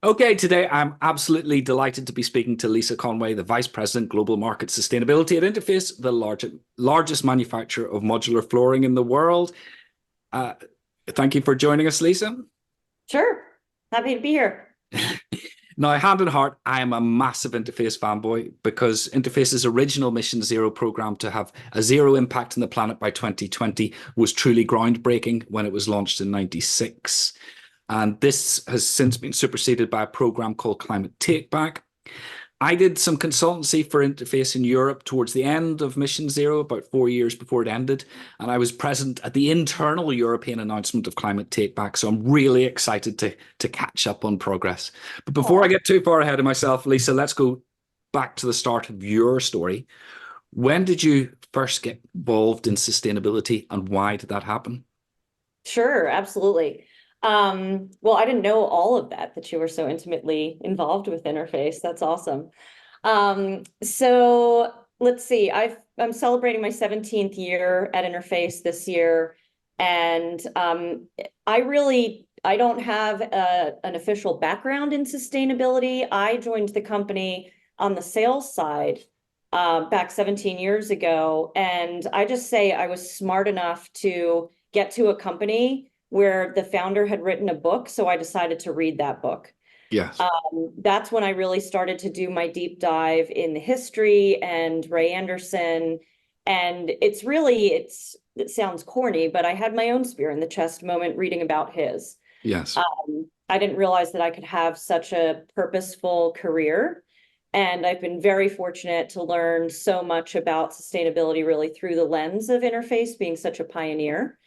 Okay, today I'm absolutely delighted to be speaking to Lisa Conway, the Vice President, Global Market Sustainability at Interface, the largest manufacturer of modular flooring in the world. Uh, Thank you for joining us, Lisa. Sure. Happy to be here. Now, hand on heart, I am a massive Interface fanboy because Interface's original Mission Zero program to have a zero impact on the planet by 2020 was truly groundbreaking when it was launched in 96. And this has since been superseded by a program called Climate Takeback. I did some consultancy for Interface in Europe towards the end of Mission Zero, about 4 years before it ended. And I was present at the internal European announcement of Climate Takeback. So I'm really excited to catch up on progress. But before I Aw. get too far ahead of myself, Lisa, let's go back to the start of your story. When did you first get involved in sustainability and why did that happen? Sure, absolutely. Well, I didn't know all of that you were so intimately involved with Interface. That's awesome. So let's see. I'm celebrating my 17th year at Interface this year, and I don't have an official background in sustainability. I joined the company on the sales side back 17 years ago, and I just say I was smart enough to get to a company where the founder had written a book, so I decided to read that book. Yes. That's when I really started to do my deep dive in the history and Ray Anderson. And it sounds corny, but I had my own spear in the chest moment reading about his. Yes. I didn't realize that I could have such a purposeful career. And I've been very fortunate to learn so much about sustainability really through the lens of Interface being such a pioneer.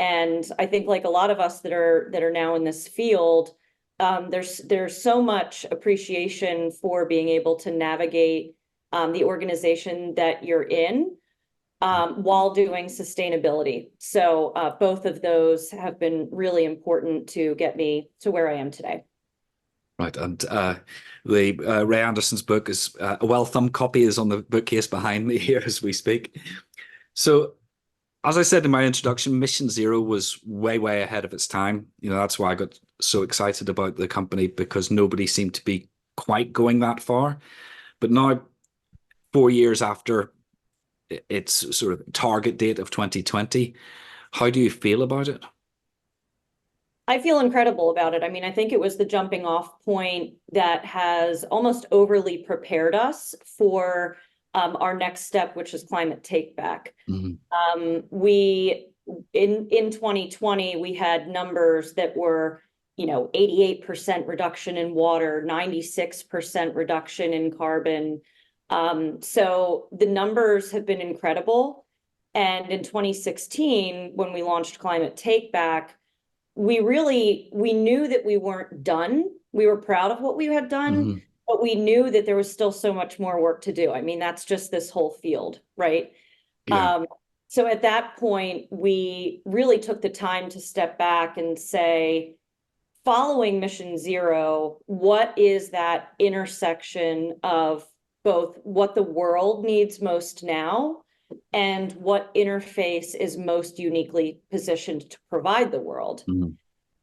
And I think like a lot of us that are now in this field, there's so much appreciation for being able to navigate the organization that you're in while doing sustainability. So both of those have been really important to get me to where I am today. Right, and the Ray Anderson's book is a well-thumbed copy is on the bookcase behind me here as we speak. So, as I said in my introduction, Mission Zero was way, way ahead of its time. That's why I got so excited about the company because nobody seemed to be quite going that far. But now, 4 years after its sort of target date of 2020, how do you feel about it? I feel incredible about it. I mean, I think it was the jumping off point that has almost overly prepared us for our next step, which is climate take back. Mhm. We in 2020 we had numbers that were 88% reduction in water, 96% reduction in carbon. So the numbers have been incredible. And in 2016, when we launched Climate Take Back, we knew that we weren't done. We were proud of what we had done, Mhm. but we knew that there was still so much more work to do. I mean, that's just this whole field, right? Yeah. Um, so at that point, we really took the time to step back and say, following Mission Zero, what is that intersection of both what the world needs most now and what Interface is most uniquely positioned to provide the world? Mhm.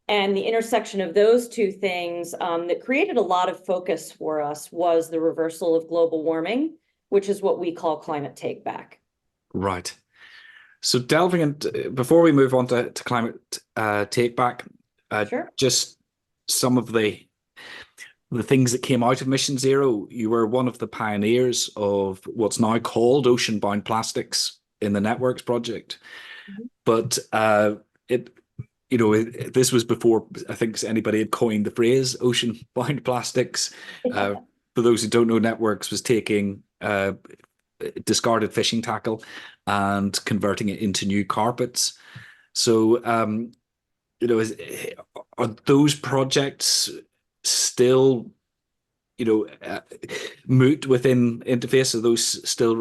And the intersection of those two things that created a lot of focus for us was the reversal of global warming, which is what we call climate take back. Right. So delving into before we move on to climate take back, Sure. just some of the things that came out of Mission Zero. You were one of the pioneers of what's now called ocean-bound plastics in the Networks project. Mhm. But it, this was before I think anybody had coined the phrase ocean-bound plastics. Uh, for those who don't know, Networks was taking discarded fishing tackle and converting it into new carpets. So, is, are those projects still, moot within interface? Are those still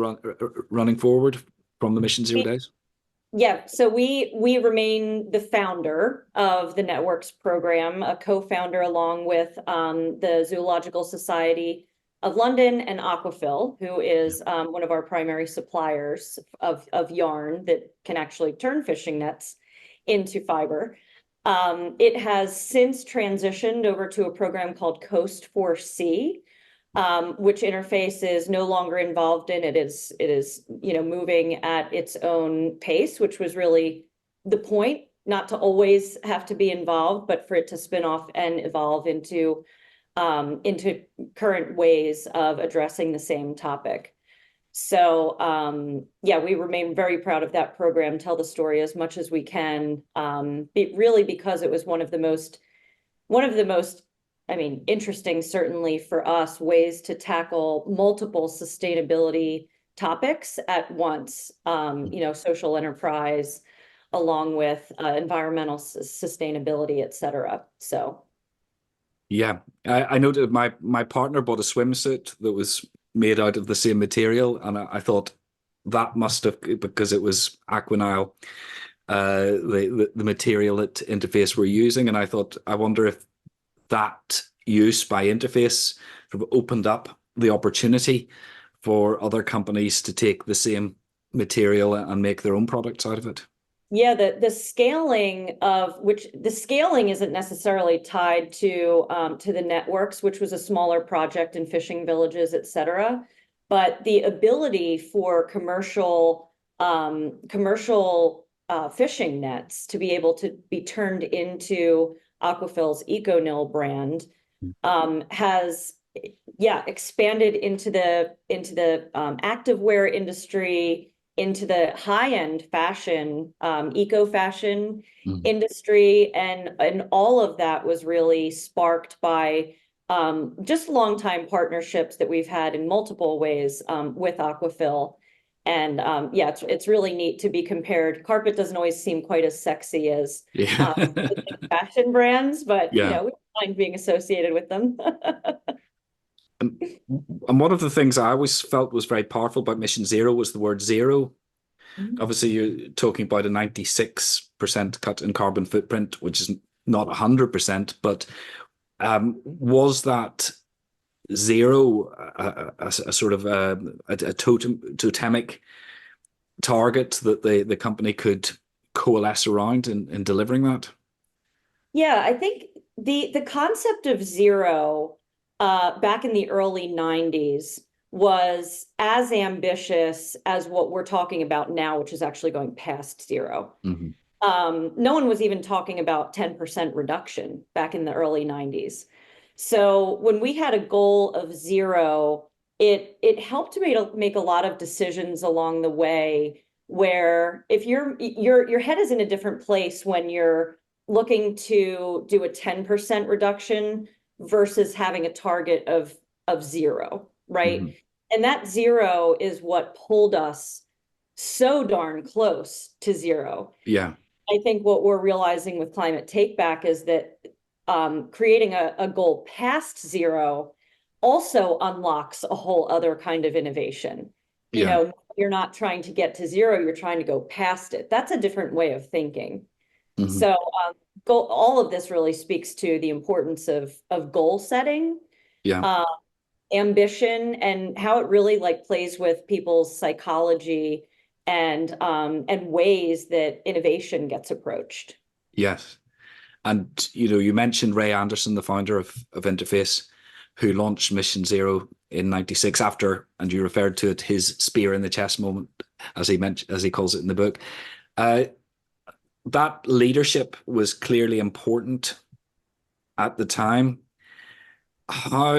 running forward from the Mission Zero days? Yeah, so we remain the founder of the Networks program, a co-founder along with the Zoological Society of London and Aquafil, who is one of our primary suppliers of yarn that can actually turn fishing nets into fiber. It has since transitioned over to a program called Coast 4C, which interface is no longer involved in. It is, moving at its own pace, which was really the point, not to always have to be involved, but for it to spin off and evolve into current ways of addressing the same topic. So yeah, we remain very proud of that program, tell the story as much as we can, really because it was one of the most, I mean, interesting, certainly for us, ways to tackle multiple sustainability topics at once, social enterprise, along with environmental sustainability, et cetera. So. Yeah, I noted my partner bought a swimsuit that was made out of the same material, and I thought that must have, because it was Aquanile, the material that Interface were using, and I thought, I wonder if that use by Interface sort of opened up the opportunity for other companies to take the same material and make their own products out of it. Yeah, the scaling of which the scaling isn't necessarily tied to the networks, which was a smaller project in fishing villages, et cetera. But the ability for commercial fishing nets to be able to be turned into Aquafil's EcoNil brand has expanded into the activewear industry, into the high-end fashion, eco-fashion industry, and all of that was really sparked by just longtime partnerships that we've had in multiple ways with Aquafil. And it's really neat to be compared. Carpet doesn't always seem quite as sexy as Yeah. fashion brands, but Yeah. we don't mind being associated with them. And one of the things I always felt was very powerful about Mission Zero was the word zero. Obviously, you're talking about a 96% cut in carbon footprint, which is not 100%, but was that zero a sort of a totemic target that the company could coalesce around in delivering that? Yeah, I think the concept of zero back in the early 90s was as ambitious as what we're talking about now, which is actually going past zero. No one was even talking about 10% reduction back in the early 90s. So when we had a goal of zero, it helped me to make a lot of decisions along the way where if your head is in a different place when you're looking to do a 10% reduction versus having a target of zero, right? And that zero is what pulled us so darn close to zero. Yeah. I think what we're realizing with Climate Take Back is that creating a goal past zero also unlocks a whole other kind of innovation. Yeah. You're not trying to get to zero, you're trying to go past it. That's a different way of thinking. So all of this really speaks to the importance of goal setting, Yeah. ambition, and how it really plays with people's psychology and ways that innovation gets approached. Yes. And you mentioned Ray Anderson, the founder of Interface, who launched Mission Zero in '96 after, and you referred to it, his spear in the chest moment, as he calls it in the book. That leadership was clearly important at the time. How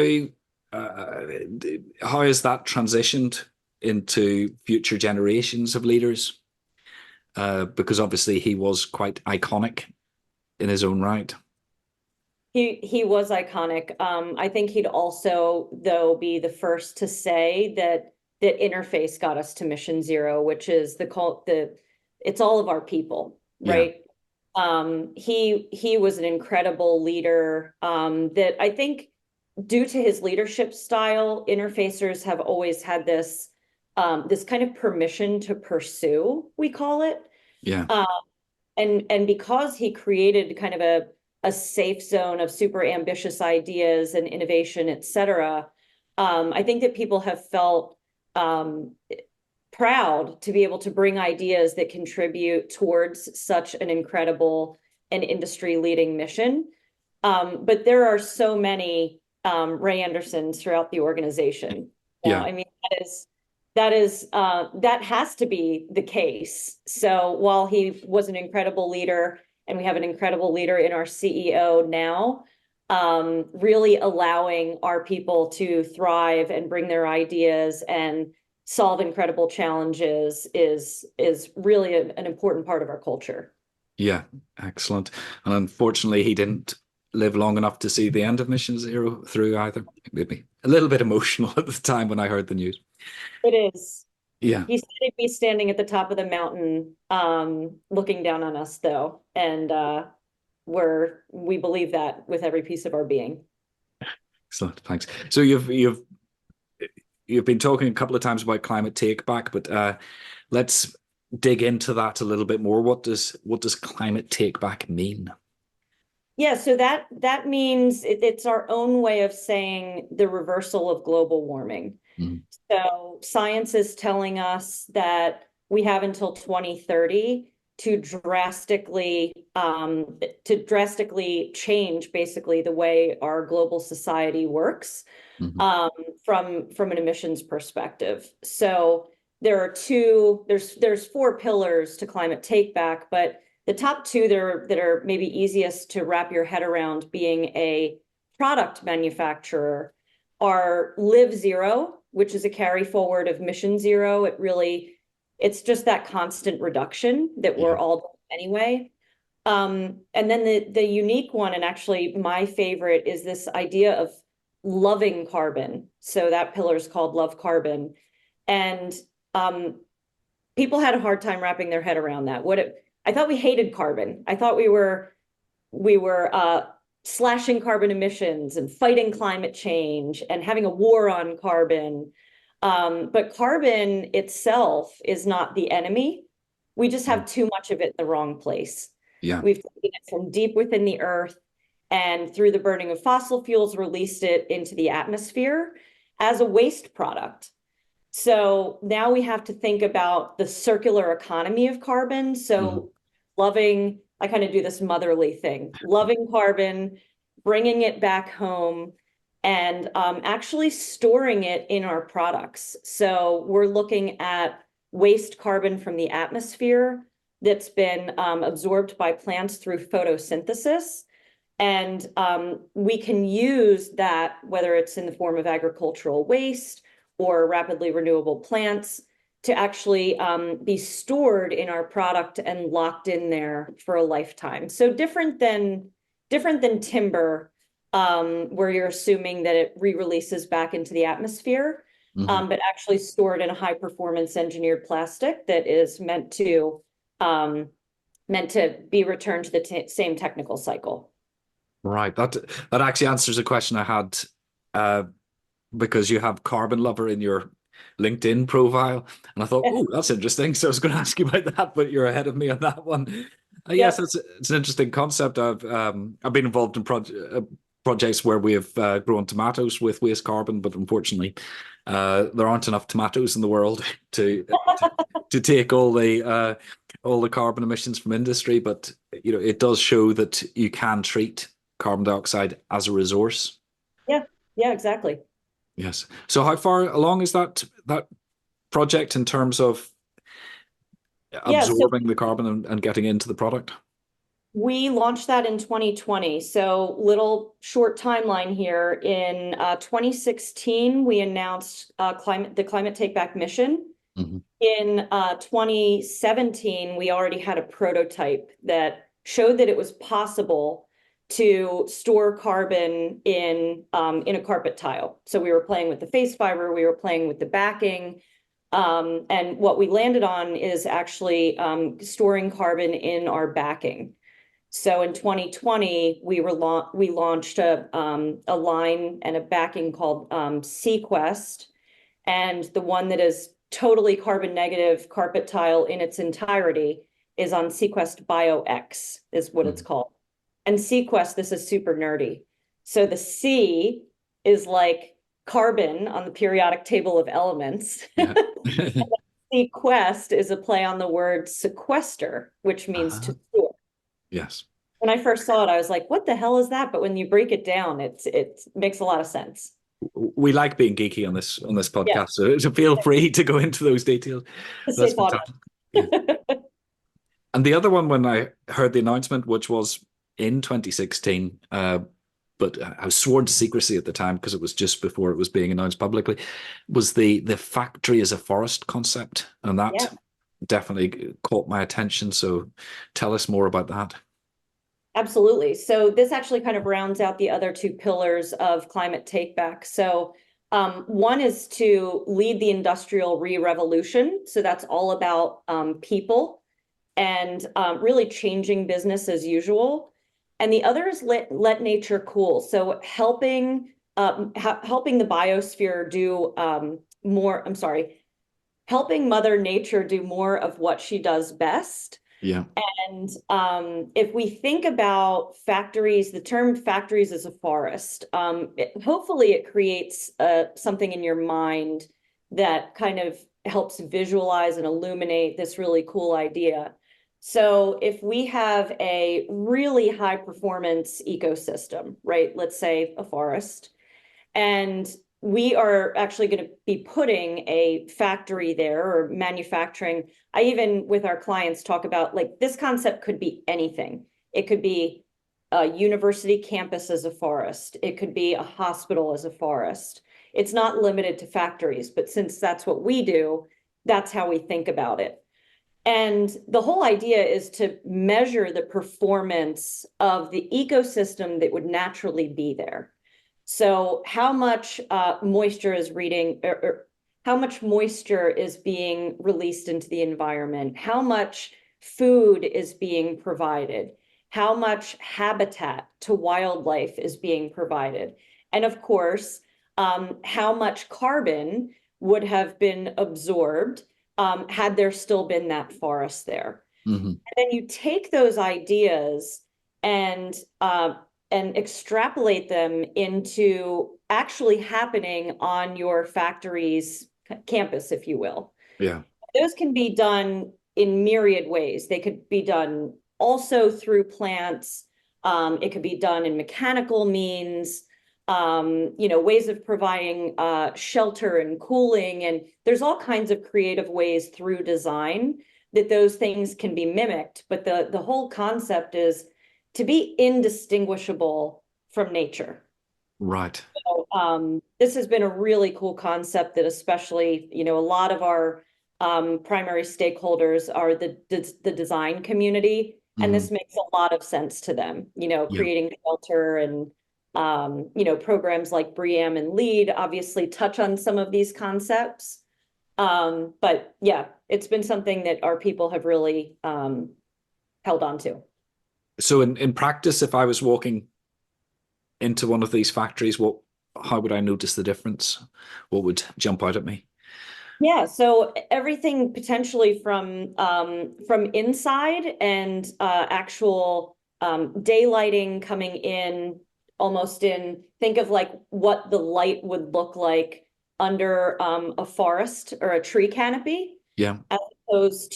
has that transitioned into future generations of leaders? Because obviously he was quite iconic in his own right. He was iconic. I think he'd also, though, be the first to say that Interface got us to Mission Zero, which is it's all of our people, right? He was an incredible leader that I think, due to his leadership style, interfacers have always had this kind of permission to pursue, we call it. Yeah. And because he created kind of a safe zone of super ambitious ideas and innovation, et cetera, I think that people have felt proud to be able to bring ideas that contribute towards such an incredible an industry leading mission. But there are so many Ray Andersons throughout the organization. Yeah. I mean, that has to be the case. So while he was an incredible leader, and we have an incredible leader in our CEO now, really allowing our people to thrive and bring their ideas and solve incredible challenges is really an important part of our culture. Yeah. Excellent. And unfortunately, he didn't live long enough to see the end of Mission Zero through either. It made me a little bit emotional at the time when I heard the news. It is. Yeah. He said he'd be standing at the top of the mountain, looking down on us, though, and we believe that with every piece of our being. Excellent. Thanks. So you've been talking a couple of times about climate take back, but let's dig into that a little bit more. What does climate take back mean? Yeah, so that means it's our own way of saying the reversal of global warming. Mm. So science is telling us that we have until 2030 to drastically change basically the way our global society works, from an emissions perspective. So there's four pillars to climate take back, but the top two that are maybe easiest to wrap your head around being a product manufacturer are live zero, which is a carry forward of mission zero. It's just that constant reduction that we're all doing anyway. And then the unique one, and actually my favorite, is this idea of loving carbon. So that pillar is called love carbon. And people had a hard time wrapping their head around that. I thought we hated carbon. I thought we were slashing carbon emissions and fighting climate change and having a war on carbon. But carbon itself is not the enemy. We just have too much of it in the wrong place. Yeah. We've taken it from deep within the earth, and through the burning of fossil fuels, released it into the atmosphere as a waste product. So now we have to think about the circular economy of carbon. So I kind of do this motherly thing, loving carbon, bringing it back home, and actually storing it in our products. So we're looking at waste carbon from the atmosphere that's been absorbed by plants through photosynthesis. And we can use that, whether it's in the form of agricultural waste or rapidly renewable plants, to actually be stored in our product and locked in there for a lifetime. So different than timber, where you're assuming that it re-releases back into the atmosphere, but actually stored in a high performance engineered plastic that is meant to be returned to the same technical cycle. Right. That actually answers a question I had, because you have Carbon Lover in your LinkedIn profile, and I thought, oh, that's interesting. So I was going to ask you about that, but you're ahead of me on that one. Yes, it's an interesting concept. I've been involved in projects where we have grown tomatoes with waste carbon, but unfortunately, there aren't enough tomatoes in the world to take all the carbon emissions from industry. But it does show that you can treat carbon dioxide as a resource. Yeah, exactly. Yes. So how far along is that project in terms of absorbing the carbon and getting into the product? We launched that in 2020. So little short timeline here. In 2016, we announced the Climate Take Back mission. In 2017, we already had a prototype that showed that it was possible to store carbon in a carpet tile. So we were playing with the face fiber, we were playing with the backing, and what we landed on is actually storing carbon in our backing. So in 2020, we launched a line and a backing called seaQuest, and the one that is totally carbon negative carpet tile in its entirety is on seaQuest BioX, is what it's called. And seaQuest, this is super nerdy. So the C is like carbon on the periodic table of elements. Yeah. seaQuest is a play on the word sequester, which means to store. Yes. when I first saw it, I was like, what the hell is that? But when you break it down, it makes a lot of sense. We like being geeky on this Yeah, podcast, so feel free to go into those details. the That's safe audience. fantastic. Yeah. And the other one, when I heard the announcement, which was in 2016, but I was sworn to secrecy at the time because it was just before it was being announced publicly, was the factory as a forest concept, and Yeah. that definitely caught my attention. So tell us more about that. Absolutely. So this actually kind of rounds out the other two pillars of climate takeback. So one is to lead the industrial re-revolution. So that's all about people and really changing business as usual. And the other is let nature cool. So helping the biosphere do more. I'm sorry, helping Mother Nature do more of what she does best. Yeah. And if we think about factories, the term factories is a forest. Hopefully, it creates something in your mind that kind of helps visualize and illuminate this really cool idea. So, if we have a really high performance ecosystem, right? Let's say a forest, and we are actually going to be putting a factory there or manufacturing. I even with our clients talk about like this concept could be anything. It could be a university campus as a forest. It could be a hospital as a forest. It's not limited to factories, but since that's what we do, that's how we think about it. And the whole idea is to measure the performance of the ecosystem that would naturally be there. So how much moisture is how much moisture is being released into the environment? How much food is being provided? How much habitat to wildlife is being provided? And of course, how much carbon would have been absorbed had there still been that forest there. Mm-hmm. And then you take those ideas and extrapolate them into actually happening on your factory's campus, if you will. Yeah. Those can be done in myriad ways. They could be done also through plants. It could be done in mechanical means, ways of providing shelter and cooling. And there's all kinds of creative ways through design that those things can be mimicked. But the whole concept is to be indistinguishable from nature. Right. So this has been a really cool concept that especially, a lot of our primary stakeholders are the design community. And Mm-hmm. this makes a lot of sense to them, Yeah. creating shelter and, programs like BREEAM and LEED obviously touch on some of these concepts. But yeah, it's been something that our people have really held on to. So in practice, if I was walking into one of these factories, how would I notice the difference? What would jump out at me? Yeah, so everything potentially from inside and actual daylighting coming in almost in think of like what the light would look like under a forest or a tree canopy Yeah. as opposed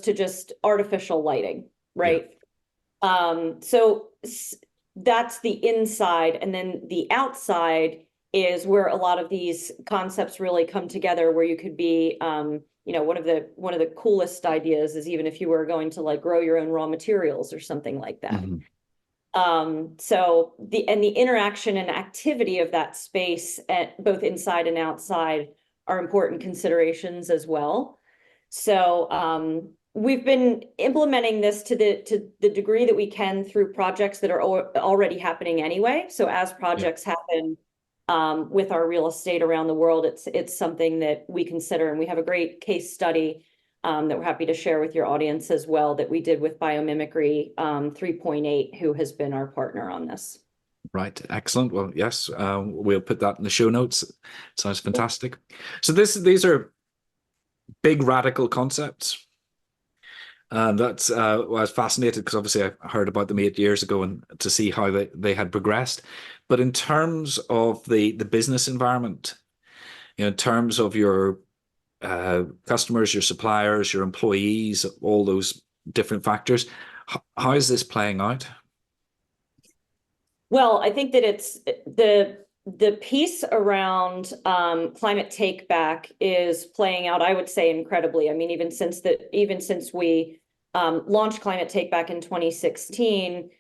to just artificial lighting, Yeah. right? So that's the inside, and then the outside is where a lot of these concepts really come together, where you could be, one of the coolest ideas is even if you were going to like grow your own raw materials or something like that. Mm-hmm. So the interaction and activity of that space at both inside and outside are important considerations as well. So we've been implementing this to the degree that we can through projects that are already happening anyway. So as Yeah. projects happen with our real estate around the world, it's something that we consider, and we have a great case study that we're happy to share with your audience as well that we did with Biomimicry 3.8, who has been our partner on this. Right. Excellent. Well, yes, we'll put that in the show notes. Sounds fantastic. So these are big radical concepts. And that's I was fascinated because obviously I heard about them 8 years ago and to see how they had progressed. But in terms of the business environment, in terms of your customers, your suppliers, your employees, all those different factors, How is this playing out? Well, I think that it's the piece around climate take back is playing out, I would say, incredibly. I mean, even since we launched climate take back in 2016,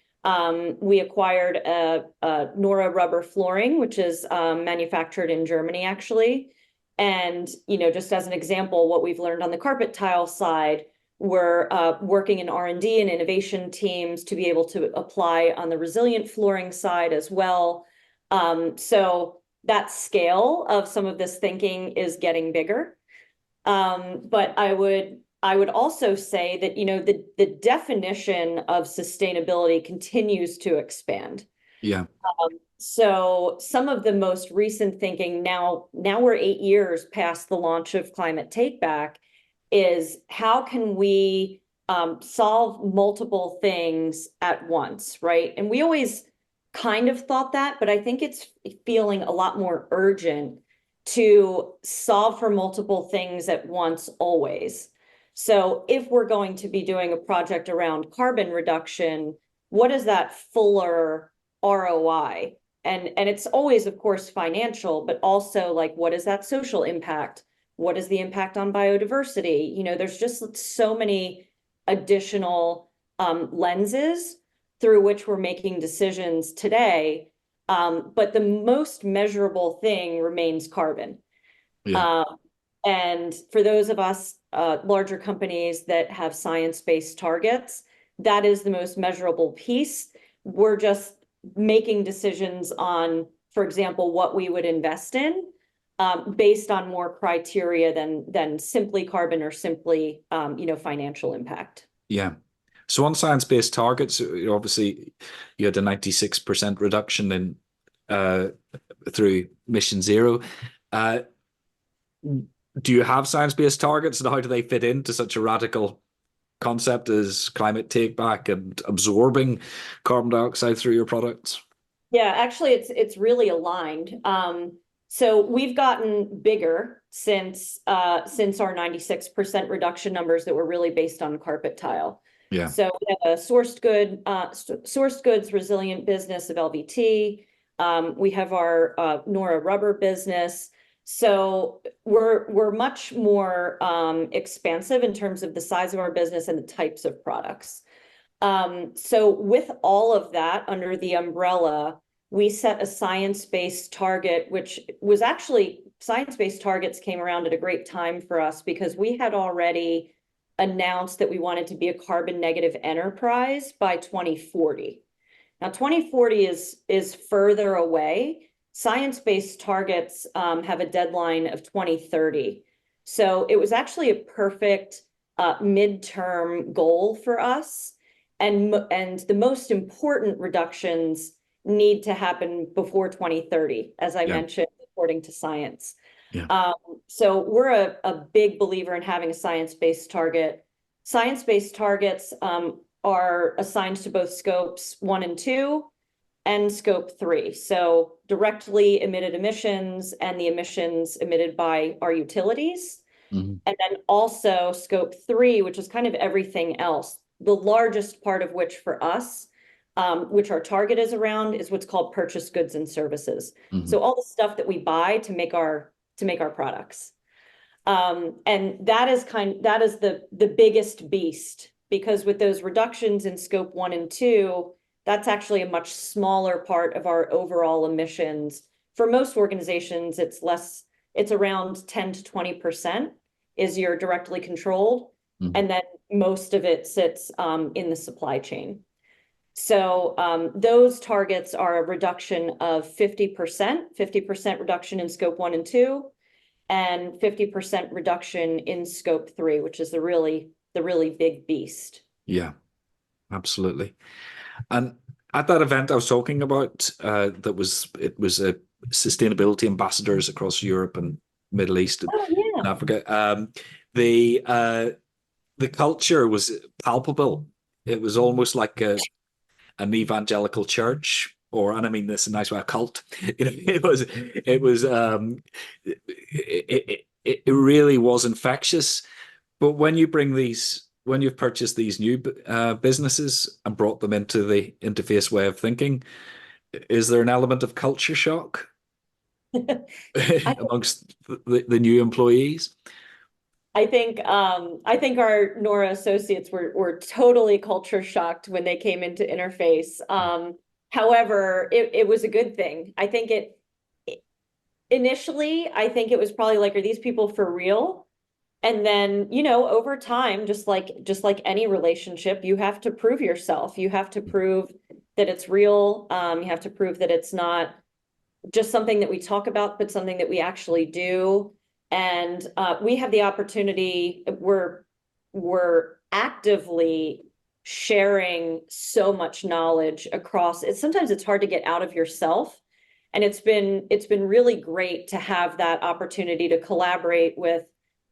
we acquired a Nora rubber flooring, which is manufactured in Germany, actually. And, just as an example, what we've learned on the carpet tile side, we're working in R&D and innovation teams to be able to apply on the resilient flooring side as well. So that scale of some of this thinking is getting bigger. But I would also say that, the definition of sustainability continues to expand. Yeah. So some of the most recent thinking now we're 8 years past the launch of Climate Take Back, is how can we solve multiple things at once, right? And we always kind of thought that, but I think it's feeling a lot more urgent to solve for multiple things at once always. So if we're going to be doing a project around carbon reduction, what is that fuller ROI? And it's always, of course, financial, but also like, what is that social impact? What is the impact on biodiversity? There's just so many additional lenses through which we're making decisions today. But the most measurable thing remains carbon. Yeah. And for those of us, larger companies that have science-based targets, that is the most measurable piece. We're just making decisions on, for example, what we would invest in, based on more criteria than simply carbon or simply financial impact. Yeah. So on science-based targets, obviously you had a 96% reduction in through Mission Zero. Do you have science-based targets, and how do they fit into such a radical concept as climate take back and absorbing carbon dioxide through your products? Yeah, actually, it's really aligned. So we've gotten bigger since our 96% reduction numbers that were really based on carpet tile. Yeah. So we have a sourced goods resilient business of LVT. We have our Nora rubber business. So we're much more expansive in terms of the size of our business and the types of products. So with all of that under the umbrella, we set a science-based target, which was actually, science-based targets came around at a great time for us because we had already announced that we wanted to be a carbon negative enterprise by 2040. Now, 2040 is further away. Science-based targets have a deadline of 2030. So it was actually a perfect midterm goal for us. And the most important reductions need to happen before 2030, as I mentioned, according to science. Yeah. So we're a big believer in having a science-based target. Science-based targets are assigned to both scopes 1 and 2 and scope 3. So directly emitted emissions and the emissions emitted by our utilities. Mm-hmm. And then also scope 3, which is kind of everything else. The largest part of which for us, which our target is around, is what's called purchased goods and services. Mm-hmm. So all the stuff that we buy to make our products. And that is the biggest beast, because with those reductions in scope 1 and 2, that's actually a much smaller part of our overall emissions. For most organizations, it's around 10 to 20% is your directly controlled. Mm-hmm. And then most of it sits in the supply chain. So those targets are a reduction of 50% reduction in scope 1 and 2, and 50% reduction in scope 3, which is the really big beast. Yeah, absolutely. And at that event I was talking about, it was a sustainability ambassadors across Europe and Middle East and Africa. The culture was palpable. It was almost like an evangelical church, and I mean this in a nice way, a cult. It really was infectious. But when you bring these when you've purchased these new businesses and brought them into the interface way of thinking, is there an element of culture shock I amongst the new employees? I think our Nora associates were totally culture shocked when they came into Interface. However, it was a good thing. I think initially, I think it was probably like, are these people for real? And then, over time, just like any relationship, you have to prove yourself. You have to prove that it's real. You have to prove that it's not just something that we talk about, but something that we actually do. And we have the opportunity, we're actively sharing so much knowledge across it. Sometimes it's hard to get out of yourself. And it's been really great to have that opportunity to collaborate with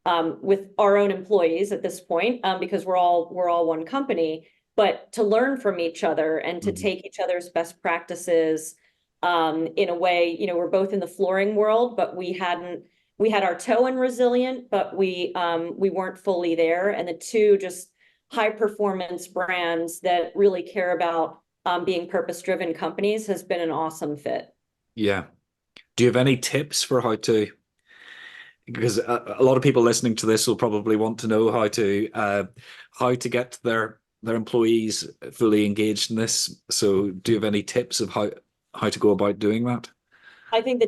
our own employees at this point, because we're all one company, but to learn from each other and to take each other's best practices in a way, we're both in the flooring world, but we had our toe in resilient, but we weren't fully there. And the two just high performance brands that really care about being purpose-driven companies has been an awesome fit. Yeah. Do you have any tips for how to, because a lot of people listening to this will probably want to know how to get their employees fully engaged in this. So do you have any tips of how to go about doing that? I think the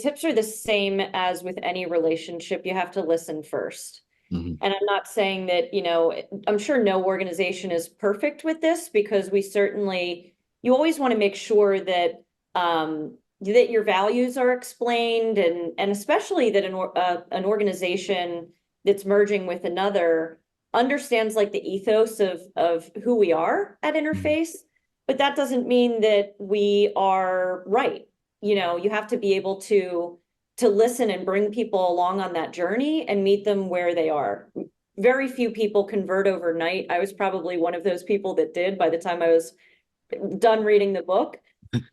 tips are the same as with any relationship. You have to listen first. Hmm. And I'm not saying that, I'm sure no organization is perfect with this, because you always want to make sure that that your values are explained, and especially that an organization that's merging with another understands like the ethos of who we are at Hmm. Interface. But that doesn't mean that we are right. You have to be able to listen and bring people along on that journey and meet them where they are. Very few people convert overnight. I was probably one of those people that did by the time I was done reading the book.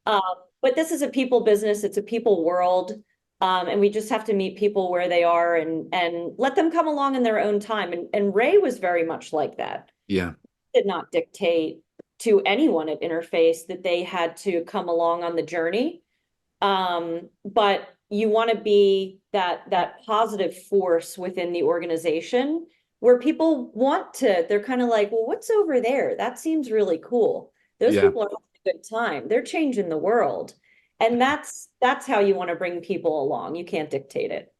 Um, but this is a people business, it's a people world. And we just have to meet people where they are and let them come along in their own time. And Ray was very much like that. Yeah. Did not dictate to anyone at Interface that they had to come along on the journey. But you want to be that positive force within the organization where people they're kind of like, well, what's over there? That seems really cool. Those Yeah. people are having a good time. They're changing the world. And that's how you want to bring people along. You can't dictate it.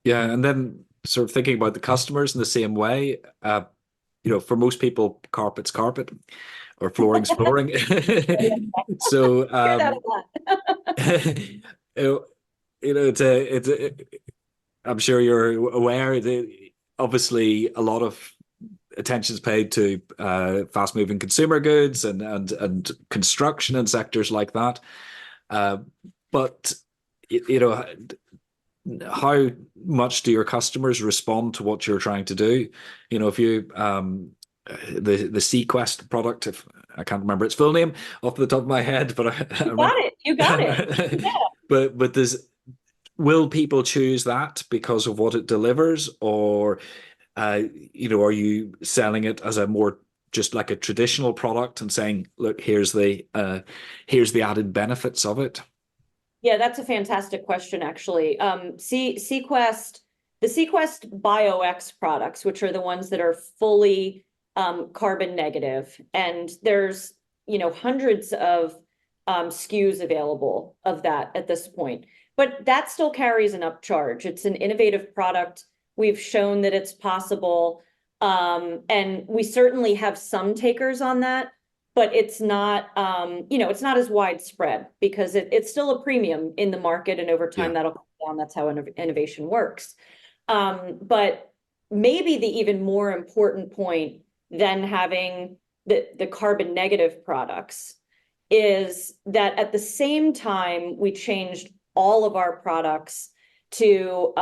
Yeah. And then sort of thinking about the customers in the same way, for most people, carpet's carpet or flooring's flooring. So, Hear that a lot. you I'm sure you're aware that obviously a lot of attention is paid to fast moving consumer goods and construction and sectors like that. Uh, but you know, how much do your customers respond to what you're trying to do? If you the Sequest product, if I can't remember its full name off the top of my head, but I You got remember. it. You got it. Yeah. But will people choose that because of what it delivers, or are you selling it as a more just like a traditional product and saying, look, here's the added benefits of it? Yeah, that's a fantastic question, actually. Sequest, the Sequest BioX products, which are the ones that are fully carbon negative, and there's hundreds of SKUs available of that at this point. But that still carries an upcharge. It's an innovative product. We've shown that it's possible, and we certainly have some takers on that, but it's not as widespread because it's still a premium in the market, and over time Yeah. that'll come down. That's how innovation works. But maybe the even more important point than having the carbon negative products is that at the same time we changed all of our products to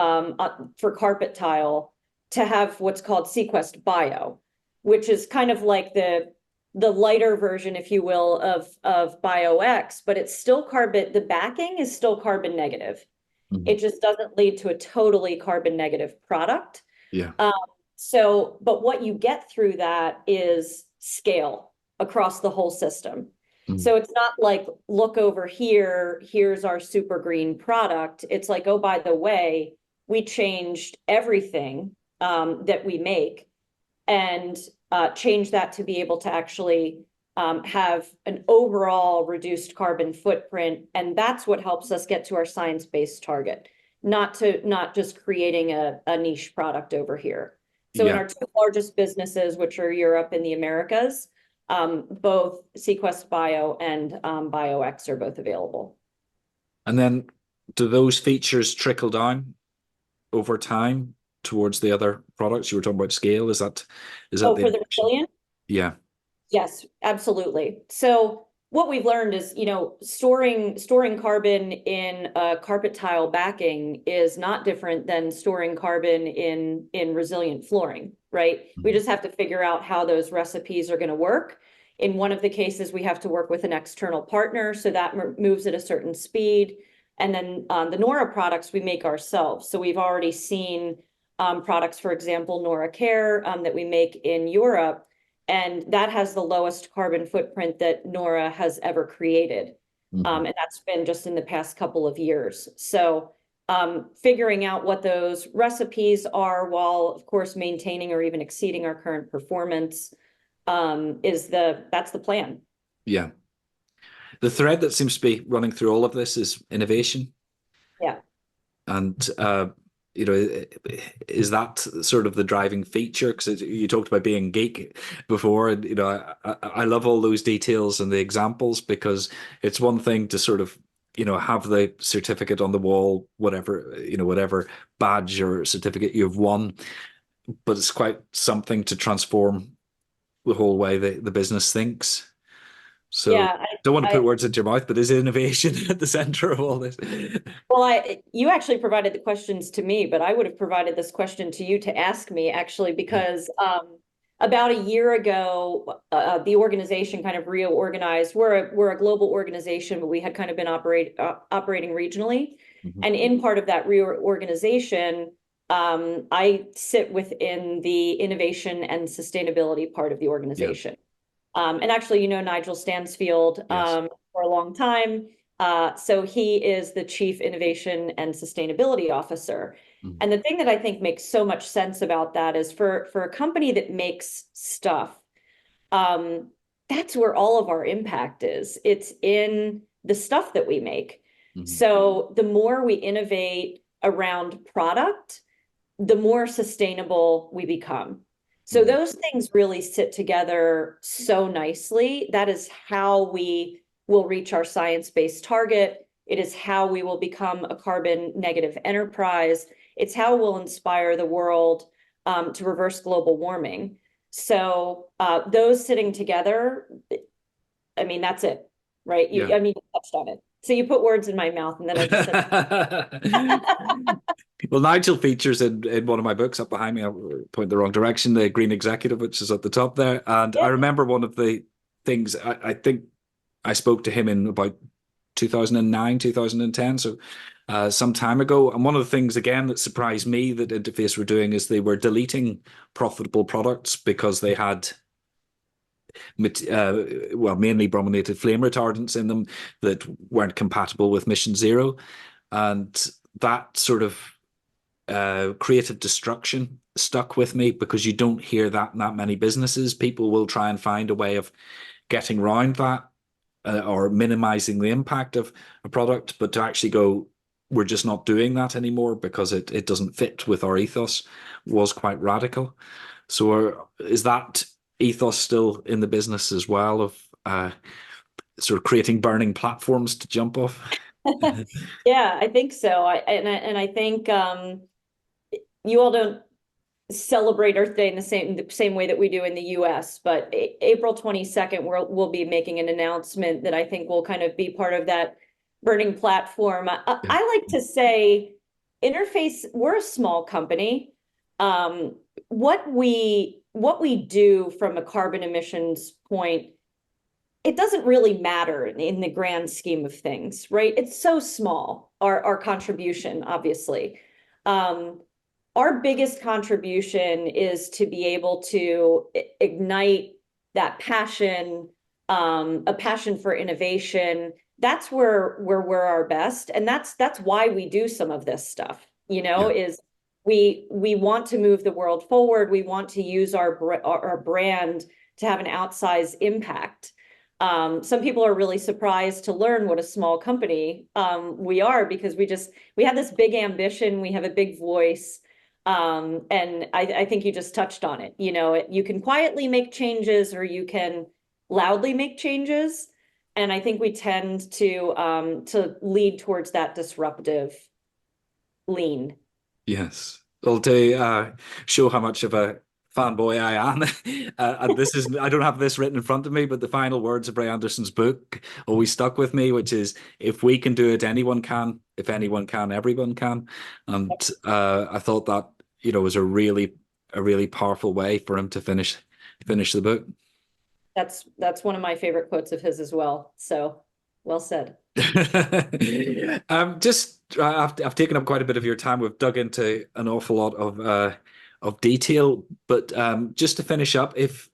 for carpet tile to have what's called Sequest Bio, which is kind of like the lighter version, if you will, of BioX, but it's still carbon. The backing is still carbon negative. Mhm. It just doesn't lead to a totally carbon negative product. Yeah. Um, So, but what you get through that is scale across the whole system. Mm. So it's not like, look over here, here's our super green product. It's like, oh, by the way, we changed everything that we make and change that to be able to actually have an overall reduced carbon footprint. And that's what helps us get to our science-based target, not just creating a niche product over here. So in Yeah. our two largest businesses, which are Europe and the Americas, both Sequest Bio and BioX are both available. And then do those features trickle down over time towards the other products? You were talking about scale. Is that Oh, the for the innovation? resilient? Yeah. Yes, absolutely. So what we've learned is, storing carbon in a carpet tile backing is not different than storing carbon in resilient flooring, right? We Mhm. just have to figure out how those recipes are going to work. In one of the cases, we have to work with an external partner, so that moves at a certain speed. And then the Nora products we make ourselves. So we've already seen products, for example, Nora Care that we make in Europe, and that has the lowest carbon footprint that Nora has ever created. Mhm. And that's been just in the past couple of years. So figuring out what those recipes are while, of course, maintaining or even exceeding our current performance that's the plan. Yeah. The thread that seems to be running through all of this is innovation. Yeah. And is that sort of the driving feature? Because you talked about being geek before, and I love all those details and the examples, because it's one thing to sort of have the certificate on the wall, whatever badge or certificate you've won, but it's quite something to transform the whole way the business thinks. So Yeah. don't want to put words into your mouth, but is innovation at the center of all this? Well, you actually provided the questions to me, but I would have provided this question to you to ask me, actually, because about a year ago, the organization kind of reorganized. We're a global organization, but we had kind of been operating regionally. Mhm. And in part of that reorganization, I sit within the innovation and sustainability part of the Yeah. organization. And actually, Nigel Stansfield Yes. for a long time. So he is the Chief Innovation and Sustainability Officer. Mhm. And the thing that I think makes so much sense about that is for a company that makes stuff, um, that's where all of our impact is. It's in the stuff that we make. Mhm. So the more we innovate around product, the more sustainable we become. So Mhm. those things really sit together so nicely. That is how we will reach our science-based target. It is how we will become a carbon negative enterprise. It's how we'll inspire the world to reverse global warming. So those sitting together, I mean, that's it, right? Yeah. I mean, you touched on it. So you put words in my mouth, and then I just said, Well, Nigel features in one of my books up behind me. I'll point the wrong direction, the Green Executive, which is at the top there. And I yeah, remember one of the things, I think I spoke to him in about 2009, 2010, so some time ago. And one of the things, again, that surprised me that Interface were doing is they were deleting profitable products because they had mainly brominated flame retardants in them that weren't compatible with Mission Zero. And that sort of creative destruction stuck with me, because you don't hear that in that many businesses. People will try and find a way of getting around that, or minimizing the impact of a product, but to actually go, we're just not doing that anymore because it doesn't fit with our ethos, was quite radical. So is that ethos still in the business as well, of sort of creating burning platforms to jump off? yeah, I think so. I think you all don't celebrate Earth Day in the same way that we do in the US, but April 22nd, we'll be making an announcement that I think will kind of be part of that burning platform. Yeah. I like to say, Interface, we're a small company. Um, what we do from a carbon emissions point, it doesn't really matter in the grand scheme of things, right? It's so small, our contribution, obviously. Um, our biggest contribution is to be able to ignite that passion, a passion for innovation. That's where we're our best, and that's why we do some of this stuff. Yeah. Is we want to move the world forward. We want to use our brand to have an outsized impact. Some people are really surprised to learn what a small company we are, because we have this big ambition, we have a big voice. And I think you just touched on it. You can quietly make changes or you can loudly make changes. And I think we tend to lead towards that disruptive lean. Yes. Well, to show how much of a fanboy I am, and this is, I don't have this written in front of me, but the final words of Ray Anderson's book always stuck with me, which is, if we can do it, anyone can. If anyone can, everyone can. And I thought that, was a really powerful way for him to finish the book. That's one of my favorite quotes of his as well. So well said. I've taken up quite a bit of your time. We've dug into an awful lot of detail, but just to finish up, if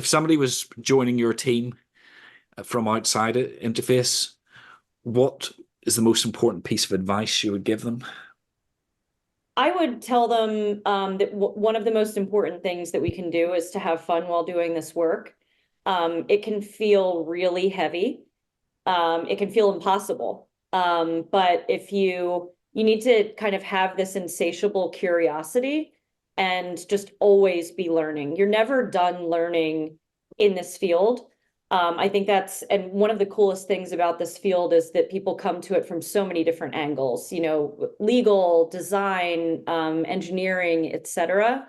somebody was joining your team from outside Interface, what is the most important piece of advice you would give them? I would tell them that one of the most important things that we can do is to have fun while doing this work. It can feel really heavy. It can feel impossible. But if you need to kind of have this insatiable curiosity and just always be learning. You're never done learning in this field. I think and one of the coolest things about this field is that people come to it from so many different angles, legal, design, engineering, etc.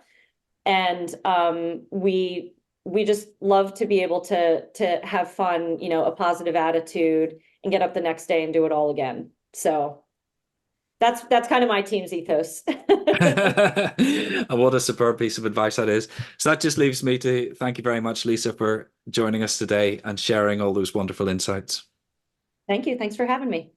And we just love to be able to have fun, a positive attitude, and get up the next day and do it all again. So that's kind of my team's ethos. And what a superb piece of advice that is. So that just leaves me to thank you very much, Lisa, for joining us today and sharing all those wonderful insights. Thank you. Thanks for having me.